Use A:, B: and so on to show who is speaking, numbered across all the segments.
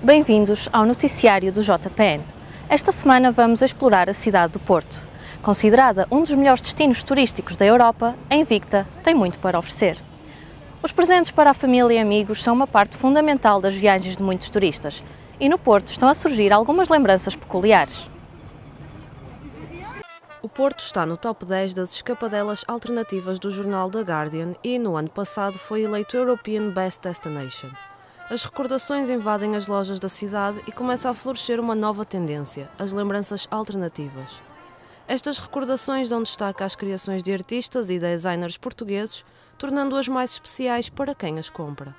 A: Bem-vindos ao noticiário do JPN. Esta semana vamos explorar a cidade do Porto. Considerada um dos melhores destinos turísticos da Europa, a Invicta tem muito para oferecer. Os presentes para a família e amigos são uma parte fundamental das viagens de muitos turistas e no Porto estão a surgir algumas lembranças peculiares.
B: O Porto está no top 10 das escapadelas alternativas do jornal The Guardian e, no ano passado, foi eleito European Best Destination. As recordações invadem as lojas da cidade e começa a florescer uma nova tendência, as lembranças alternativas. Estas recordações dão destaque às criações de artistas e designers portugueses, tornando-as mais especiais para quem as compra.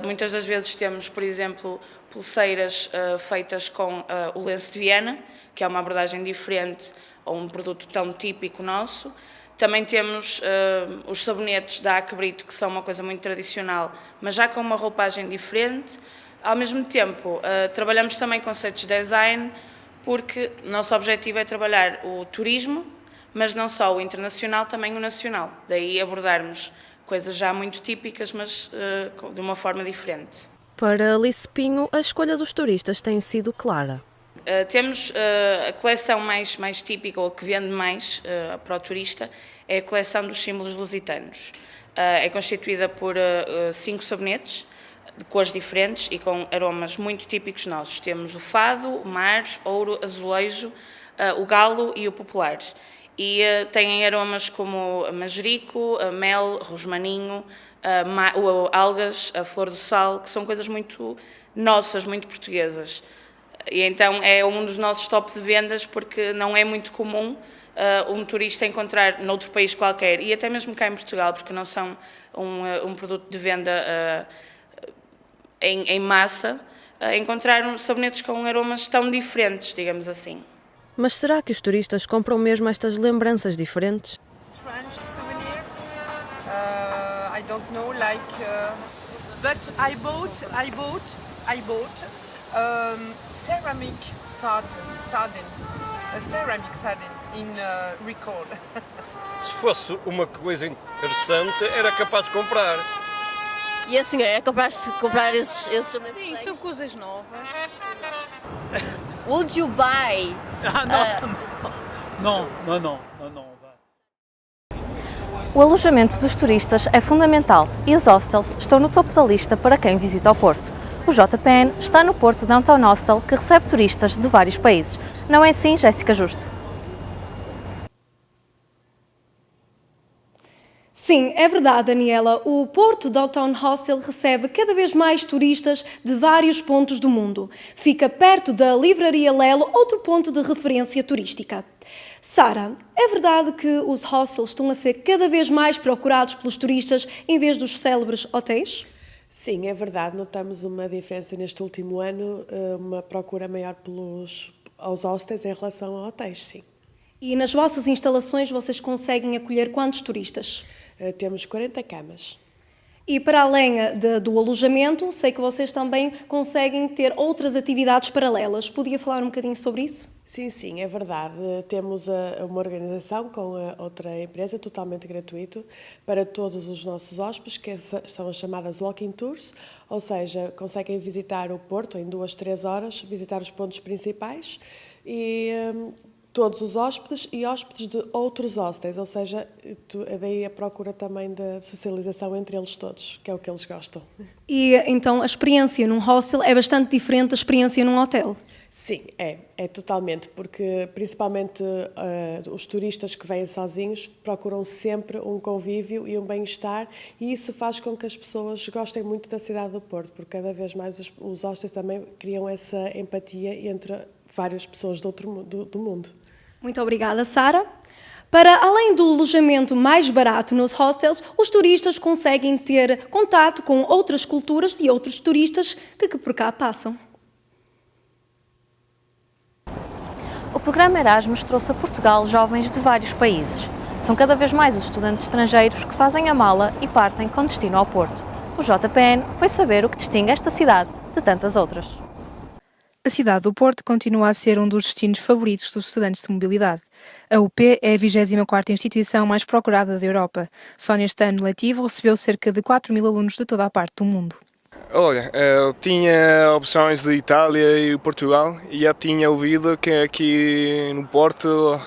C: Muitas das vezes temos, por exemplo, pulseiras feitas com o lenço de Viena, que é uma abordagem diferente a um produto tão típico nosso. Também temos os sabonetes da Aque Brito, que são uma coisa muito tradicional, mas já com uma roupagem diferente. Ao mesmo tempo, trabalhamos também conceitos de design, porque o nosso objetivo é trabalhar o turismo, mas não só o internacional, também o nacional. Daí abordarmos coisas já muito típicas, mas de uma forma diferente.
B: Para Alice Pinho, a escolha dos turistas tem sido clara.
C: Temos a coleção mais típica, ou que vende mais para o turista, é a coleção dos símbolos lusitanos. É constituída por 5 sabonetes, de cores diferentes e com aromas muito típicos nossos. Temos o fado, o mar, ouro, azulejo, o galo e o popular. E têm aromas como manjerico, mel, rosmaninho, algas, a flor do sal, que são coisas muito nossas, muito portuguesas. E então é um dos nossos top de vendas, porque não é muito comum um turista encontrar noutro país qualquer, e até mesmo cá em Portugal, porque não são um produto de venda em massa, encontrar sabonetes com aromas tão diferentes, digamos assim.
B: Mas será que os turistas compram mesmo estas lembranças diferentes?
D: Strange souvenir. I don't know, but I bought ceramic sardine, a ceramic sardine in record.
E: Se fosse uma coisa interessante, era capaz de comprar.
F: E a senhora é capaz de comprar esses sabonetes?
D: Sim, são coisas novas.
F: Would you buy?
G: Não.
A: O alojamento dos turistas é fundamental e os hostels estão no topo da lista para quem visita o Porto. O JPN está no Porto Downtown Hostel, que recebe turistas de vários países. Não é assim, Jéssica Justo?
H: Sim, é verdade, Daniela. O Porto Downtown Hostel recebe cada vez mais turistas de vários pontos do mundo. Fica perto da Livraria Lelo, outro ponto de referência turística. Sara, é verdade que os hostels estão a ser cada vez mais procurados pelos turistas em vez dos célebres hotéis?
I: Sim, é verdade. Notamos uma diferença neste último ano, uma procura maior aos hostels em relação a hotéis, sim.
H: E nas vossas instalações vocês conseguem acolher quantos turistas?
I: Temos 40 camas.
H: E para além do alojamento, sei que vocês também conseguem ter outras atividades paralelas. Podia falar um bocadinho sobre isso?
I: Sim, é verdade. Temos uma organização com outra empresa totalmente gratuito para todos os nossos hóspedes, que são as chamadas walking tours, ou seja, conseguem visitar o Porto em 2-3 horas, visitar os pontos principais e todos os hóspedes e hóspedes de outros hostels, ou seja, daí a procura também da socialização entre eles todos, que é o que eles gostam.
H: E então a experiência num hostel é bastante diferente da experiência num hotel?
I: Sim, é totalmente, porque principalmente os turistas que vêm sozinhos procuram sempre um convívio e um bem-estar, e isso faz com que as pessoas gostem muito da cidade do Porto, porque cada vez mais os hostels também criam essa empatia entre várias pessoas do mundo.
H: Muito obrigada, Sara. Para além do alojamento mais barato nos hostels, os turistas conseguem ter contato com outras culturas de outros turistas que por cá passam.
A: O programa Erasmus trouxe a Portugal jovens de vários países. São cada vez mais os estudantes estrangeiros que fazem a mala e partem com destino ao Porto. O JPN foi saber o que distingue esta cidade de tantas outras.
J: A cidade do Porto continua a ser um dos destinos favoritos dos estudantes de mobilidade. A UP é a 24ª instituição mais procurada da Europa. Só neste ano letivo recebeu cerca de 4.000 alunos de toda a parte do mundo.
G: Olha, eu tinha opções de Itália e Portugal e já tinha ouvido que aqui no Porto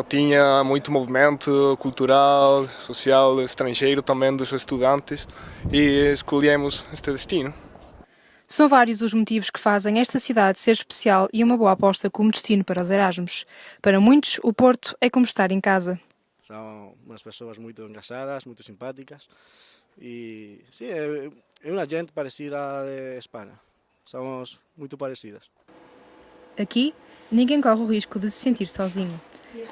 G: tinha muito movimento cultural, social, estrangeiro também dos estudantes e escolhemos este destino.
J: São vários os motivos que fazem esta cidade ser especial e uma boa aposta como destino para os Erasmus. Para muitos, o Porto é como estar em casa.
K: São umas pessoas muito engraçadas, muito simpáticas e sim, é uma gente parecida à Espanha. Somos muito parecidas.
J: Aqui, ninguém corre o risco de se sentir sozinho.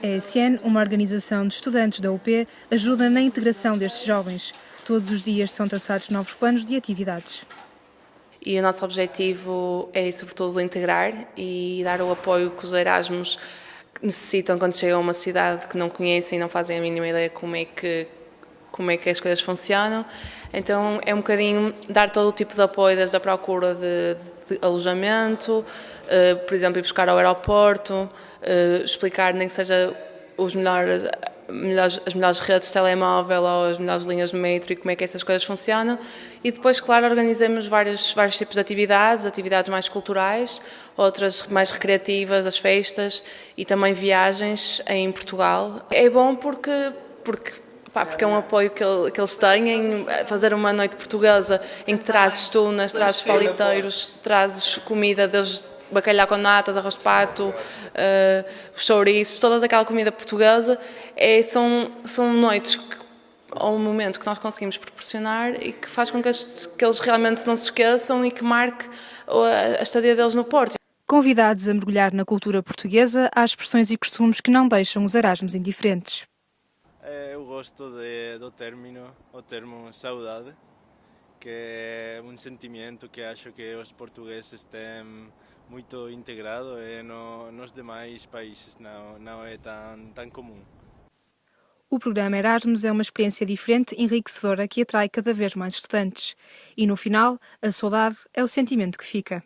J: A ESN, uma organização de estudantes da UP, ajuda na integração destes jovens. Todos os dias são traçados novos planos de atividades.
B: E o nosso objetivo é, sobretudo, integrar e dar o apoio que os Erasmus necessitam quando chegam a uma cidade que não conhecem e não fazem a mínima ideia como é que as coisas funcionam. Então é um bocadinho dar todo o tipo de apoio, desde a procura de alojamento, por exemplo, ir buscar ao aeroporto, explicar nem que seja as melhores redes de telemóvel ou as melhores linhas de metro e como é que essas coisas funcionam. E depois, claro, organizamos vários tipos de atividades mais culturais, outras mais recreativas, as festas e também viagens em Portugal. É bom porque é um apoio que eles têm, fazer uma noite portuguesa em que trazes tunas, trazes paliteiros, trazes comida, desde bacalhau com natas, arroz de pato, os chouriços, toda aquela comida portuguesa, são noites ou momentos que nós conseguimos proporcionar e que faz com que eles realmente não se esqueçam e que marque a estadia deles no Porto.
J: Convidados a mergulhar na cultura portuguesa, há expressões e costumes que não deixam os Erasmus indiferentes.
K: Eu gosto do termo saudade, que é um sentimento que acho que os portugueses têm muito integrado e nos demais países não é tão comum.
J: O programa Erasmus é uma experiência diferente e enriquecedora que atrai cada vez mais estudantes. E no final, a saudade é o sentimento que fica.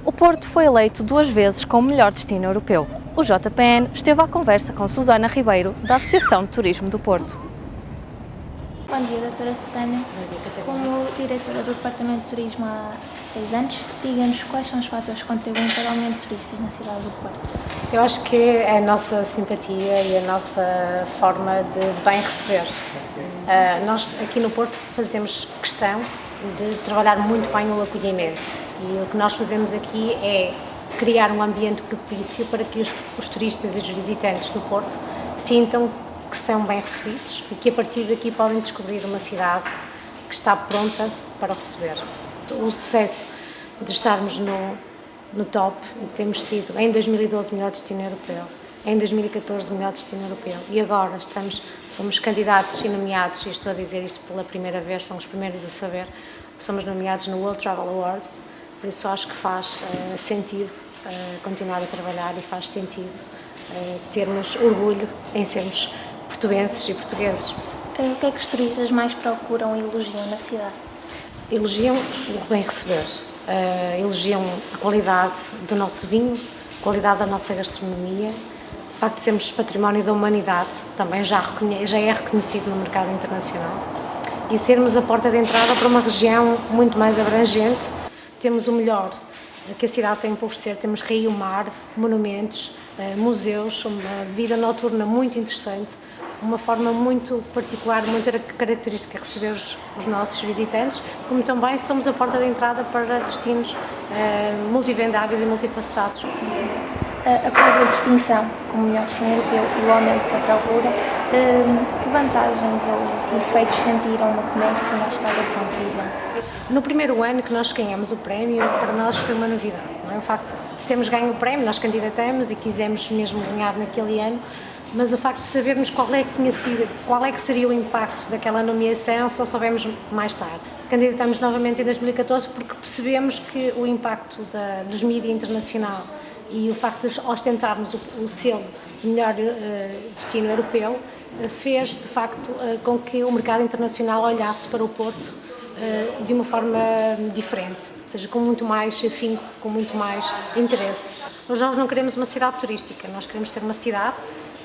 A: O Porto foi eleito 2 vezes como melhor destino europeu. O JPN esteve à conversa com Susana Ribeiro, da Associação de Turismo do Porto.
L: Bom dia, doutora Susana. Como diretora do Departamento de Turismo há 6 anos, diga-nos quais são os fatores que contribuem para o aumento de turistas na cidade do Porto.
M: Eu acho que é a nossa simpatia e a nossa forma de bem receber. Nós aqui no Porto fazemos questão de trabalhar muito bem o acolhimento e o que nós fazemos aqui é criar um ambiente propício para que os turistas e os visitantes do Porto sintam que são bem recebidos e que a partir daqui podem descobrir uma cidade que está pronta para o receber. O sucesso de estarmos no top, temos sido em 2012 melhor destino europeu, em 2014 melhor destino europeu e agora somos candidatos e nomeados, e estou a dizer isto pela primeira vez, são os primeiros a saber, somos nomeados no World Travel Awards, por isso acho que faz sentido continuar a trabalhar e faz sentido termos orgulho em sermos portuenses e portugueses.
L: O que é que os turistas mais procuram e elogiam na cidade?
M: Elogiam o bem receber, elogiam a qualidade do nosso vinho, a qualidade da nossa gastronomia, o facto de sermos património da humanidade, também já é reconhecido no mercado internacional, e sermos a porta de entrada para uma região muito mais abrangente. Temos o melhor que a cidade tem a oferecer, temos rio, mar, monumentos, museus, uma vida noturna muito interessante, uma forma muito particular, muito característica de receber os nossos visitantes, como também somos a porta de entrada para destinos multivendáveis e multifacetados.
L: Após a distinção como melhor destino europeu e o aumento da procura, que vantagens ou que efeitos sentiram no comércio e na restauração, por exemplo?
M: No primeiro ano que nós ganhamos o prémio, para nós foi uma novidade. Não é? O facto de termos ganho o prémio, nós candidatamos e quisemos mesmo ganhar naquele ano, mas o facto de sabermos qual é que seria o impacto daquela nomeação, só soubemos mais tarde. Candidatamos novamente em 2014 porque percebemos que o impacto dos mídia internacional e o facto de ostentarmos o selo de melhor destino europeu fez, de facto, com que o mercado internacional olhasse para o Porto de uma forma diferente, ou seja, com muito mais afinco, com muito mais interesse. Nós não queremos uma cidade turística, nós queremos ser uma cidade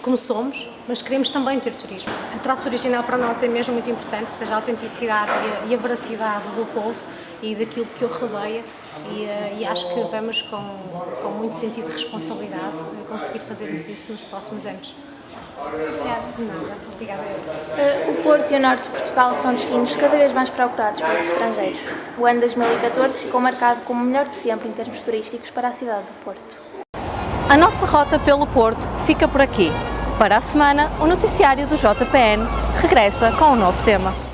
M: como somos, mas queremos também ter turismo. A traço original para nós é mesmo muito importante, ou seja, a autenticidade e a veracidade do povo e daquilo que o rodeia, e acho que vamos com muito sentido de responsabilidade conseguir fazermos isso nos próximos anos. Obrigada.
L: O Porto e o Norte de Portugal são destinos cada vez mais procurados pelos estrangeiros. O ano 2014 ficou marcado como o melhor de sempre em termos turísticos para a cidade do Porto.
A: A nossa rota pelo Porto fica por aqui. Para a semana, o noticiário do JPN regressa com um novo tema.